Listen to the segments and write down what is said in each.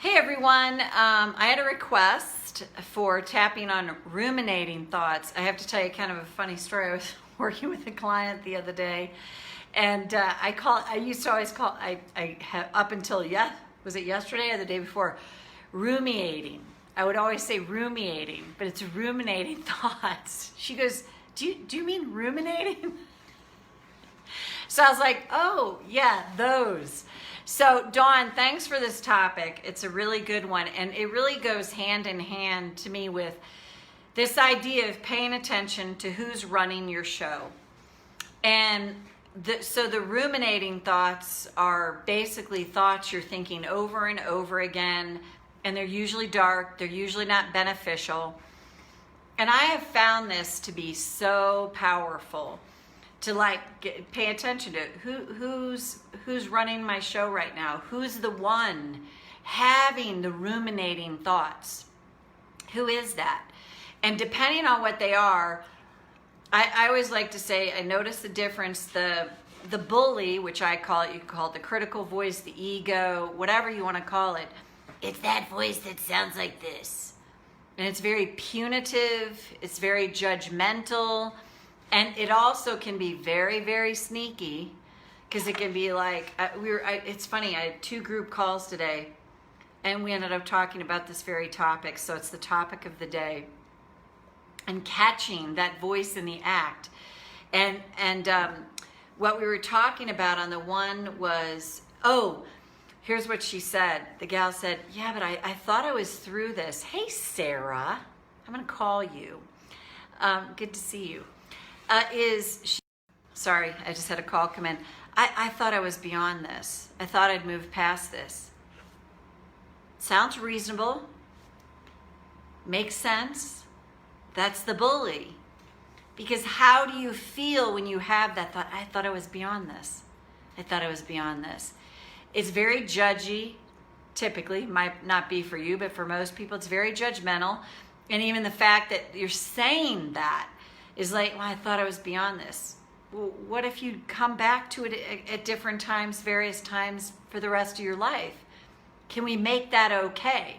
Hey everyone, I had a request for tapping on ruminating thoughts. I have to tell you kind of a funny story. I was working with a client the other day, and I used to always call, up until, was it yesterday or the day before, ruminating. I would always say ruminating, but it's ruminating thoughts. She goes, do you mean ruminating? So I was like, oh yeah, those. So Dawn, thanks for this topic. It's a really good one, and it really goes hand in hand to me with this idea of paying attention to who's running your show. And so the ruminating thoughts are basically thoughts you're thinking over and over again, and they're usually dark, they're usually not beneficial. And I have found this to be so powerful to pay attention to who's running my show right now, who's the one having the ruminating thoughts, who is that? And depending on what they are, I always like to say, I notice the difference. The bully, which I call it, you call it the critical voice, the ego, whatever you want to call it, it's that voice that sounds like this. And it's very punitive, it's very judgmental, and it also can be very, very sneaky, because it can be like, it's funny, I had 2 group calls today, and we ended up talking about this very topic, so it's the topic of the day, and catching that voice in the act. And what we were talking about on the one was, here's what she said. The gal said, yeah, but I thought I was through this. Hey, Sarah, I'm going to call you. Good to see you. Sorry, I just had a call come in. I thought I was beyond this. I thought I'd moved past this. Sounds reasonable. Makes sense. That's the bully. Because how do you feel when you have that thought? I thought I was beyond this. I thought I was beyond this. It's very judgy, typically. Might not be for you, but for most people, it's very judgmental. And even the fact that you're saying that is like, well, I thought I was beyond this. Well, what if you come back to it at different times, various times for the rest of your life? Can we make that okay?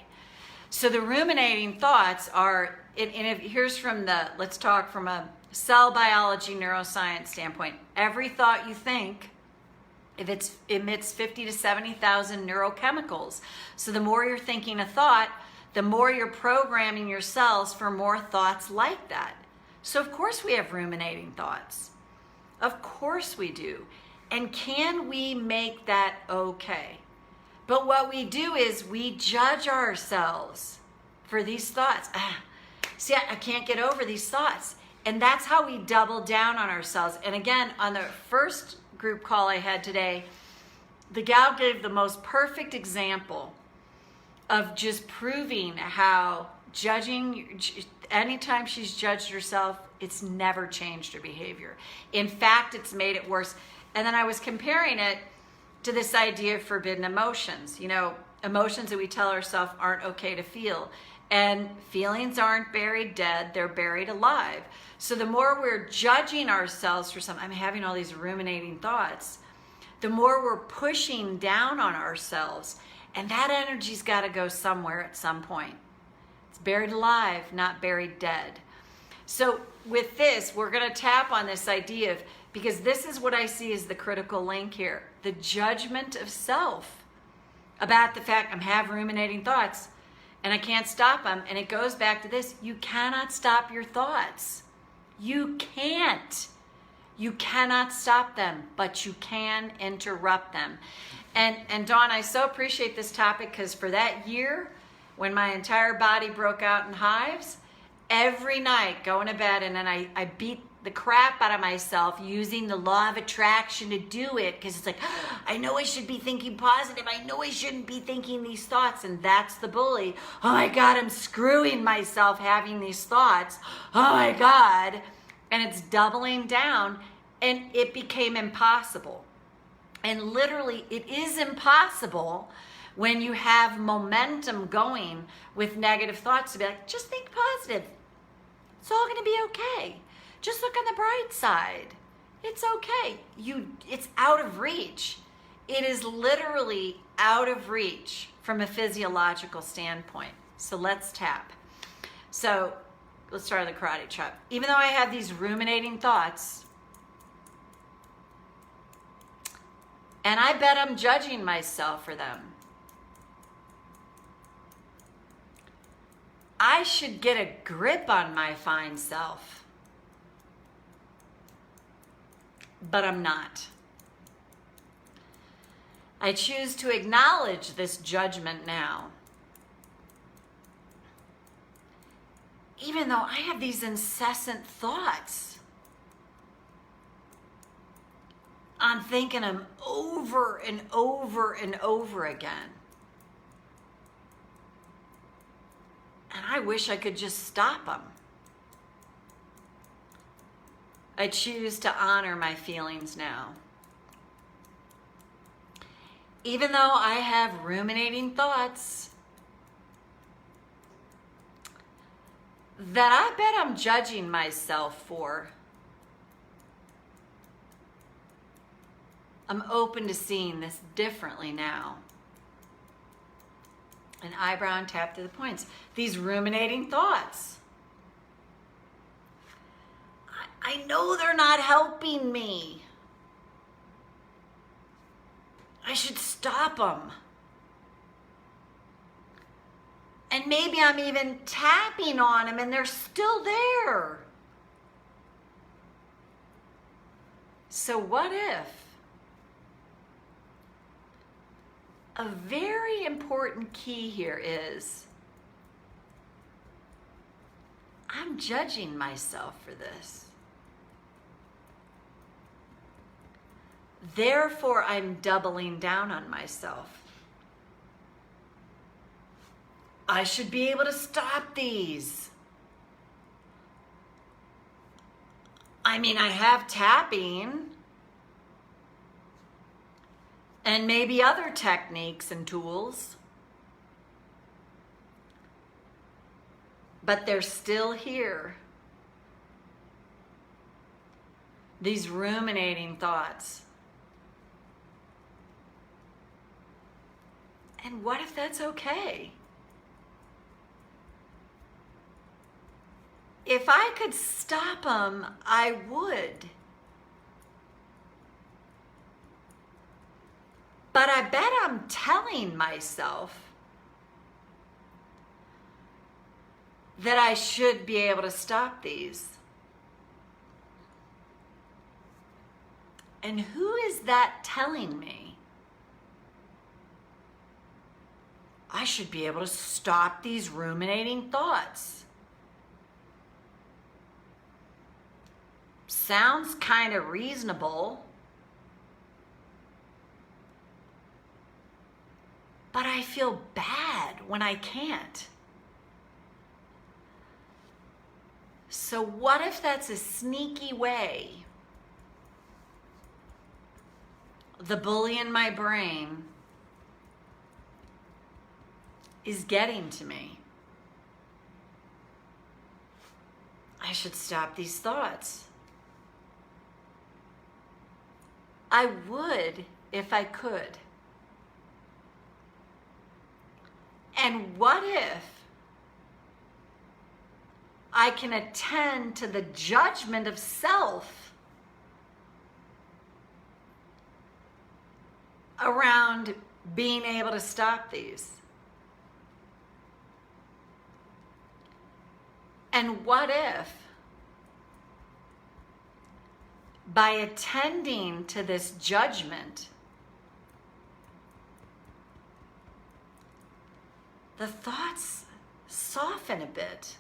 So the ruminating thoughts are, here's from let's talk from a cell biology neuroscience standpoint. Every thought you think, if it emits 50 to 70,000 neurochemicals. So the more you're thinking a thought, the more you're programming your cells for more thoughts like that. So of course we have ruminating thoughts. Of course we do. And can we make that okay? But what we do is we judge ourselves for these thoughts. See, I can't get over these thoughts. And that's how we double down on ourselves. And again, on the first group call I had today, the gal gave the most perfect example of just proving how anytime she's judged herself, it's never changed her behavior. In fact, it's made it worse. And then I was comparing it to this idea of forbidden emotions. You know, emotions that we tell ourselves aren't okay to feel. And feelings aren't buried dead, they're buried alive. So the more we're judging ourselves for something, I'm having all these ruminating thoughts, the more we're pushing down on ourselves. And that energy's got to go somewhere at some point. It's buried alive, not buried dead. So with this, we're going to tap on this idea of, because this is what I see as the critical link here, the judgment of self about the fact I'm having ruminating thoughts and I can't stop them. And it goes back to this, you cannot stop your thoughts. You can't. You cannot stop them, but you can interrupt them. And Dawn, I so appreciate this topic, because for that year, when my entire body broke out in hives, every night going to bed, and then I beat the crap out of myself using the law of attraction to do it, because it's like, I know I should be thinking positive. I know I shouldn't be thinking these thoughts. And that's the bully. Oh my God, I'm screwing myself having these thoughts. Oh my God. And it's doubling down, and it became impossible. And literally, it is impossible when you have momentum going with negative thoughts to be like, just think positive. It's all going to be okay. Just look on the bright side. It's okay. It's out of reach. It is literally out of reach from a physiological standpoint. So let's tap. So let's start with the karate chop. Even though I have these ruminating thoughts, and I bet I'm judging myself for them, I should get a grip on my fine self. But I'm not. I choose to acknowledge this judgment now. Even though I have these incessant thoughts, I'm thinking them over and over and over again. And I wish I could just stop them. I choose to honor my feelings now. Even though I have ruminating thoughts that I bet I'm judging myself for, I'm open to seeing this differently now. An eyebrow and tap to the points. These ruminating thoughts, I know they're not helping me. I should stop them. And maybe I'm even tapping on them and they're still there. So what if? A very important key here is I'm judging myself for this. Therefore, I'm doubling down on myself. I should be able to stop these. I mean, I have tapping and maybe other techniques and tools, but they're still here. These ruminating thoughts. And what if that's okay? If I could stop them, I would. But I bet I'm telling myself that I should be able to stop these. And who is that telling me? I should be able to stop these ruminating thoughts. Sounds kind of reasonable, but I feel bad when I can't. So what if that's a sneaky way the bully in my brain is getting to me? I should stop these thoughts. I would if I could. And what if I can attend to the judgment of self around being able to stop these? And what if by attending to this judgment, the thoughts soften a bit?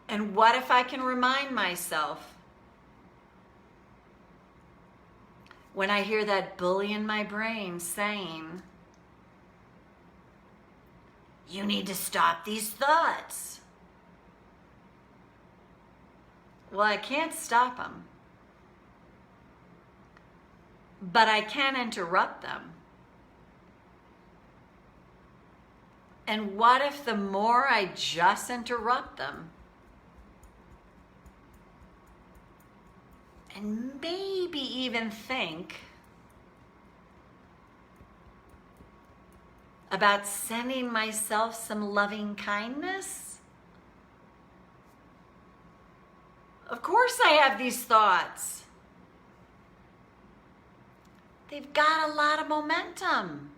And what if I can remind myself when I hear that bully in my brain saying, you need to stop these thoughts. Well, I can't stop them, but I can interrupt them. And what if the more I just interrupt them, and maybe even think about sending myself some loving kindness? Of course I have these thoughts. They've got a lot of momentum.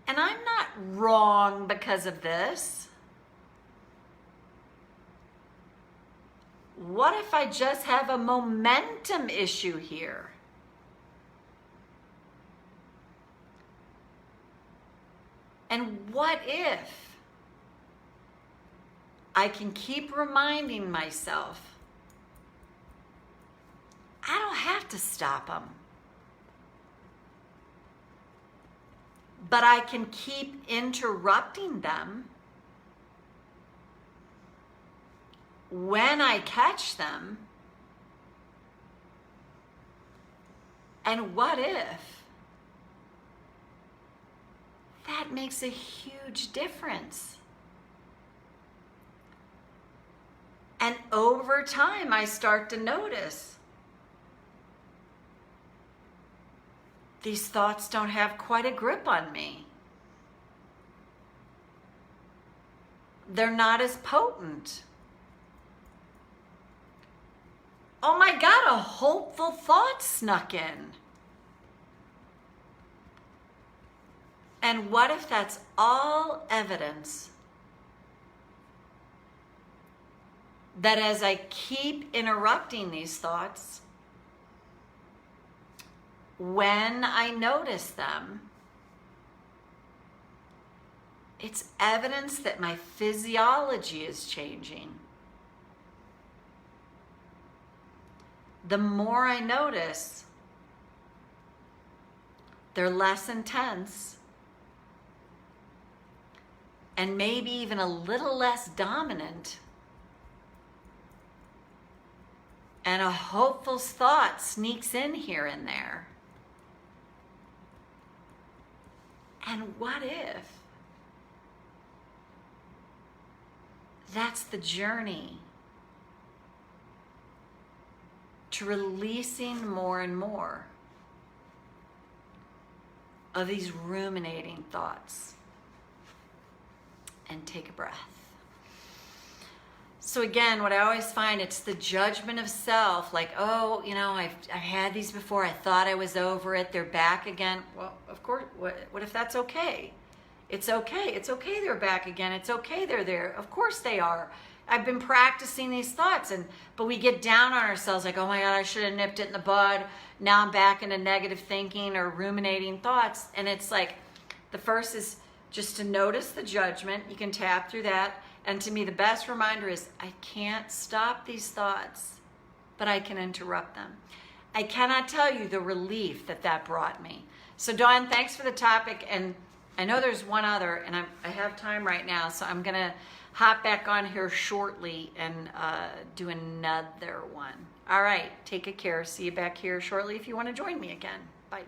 And I'm not wrong because of this. What if I just have a momentum issue here? And what if I can keep reminding myself, I don't have to stop them, but I can keep interrupting them when I catch them. And what if that makes a huge difference? And over time, I start to notice these thoughts don't have quite a grip on me. They're not as potent. Oh my God, a hopeful thought snuck in. And what if that's all evidence that as I keep interrupting these thoughts, when I notice them, it's evidence that my physiology is changing. The more I notice, they're less intense and maybe even a little less dominant. And a hopeful thought sneaks in here and there. And what if that's the journey to releasing more and more of these ruminating thoughts? And take a breath. So again, what I always find, it's the judgment of self, like, oh, you know, I've had these before, I thought I was over it, they're back again. Well, of course, what if that's okay? It's okay they're back again, it's okay they're there, of course they are. I've been practicing these thoughts, but we get down on ourselves like, oh my God, I should have nipped it in the bud, now I'm back into negative thinking or ruminating thoughts. And it's like, the first is just to notice the judgment. You can tap through that. And to me, the best reminder is I can't stop these thoughts, but I can interrupt them. I cannot tell you the relief that brought me. So Dawn, thanks for the topic. And I know there's one other, and I have time right now, so I'm going to hop back on here shortly and do another one. All right, take good care. See you back here shortly if you want to join me again. Bye.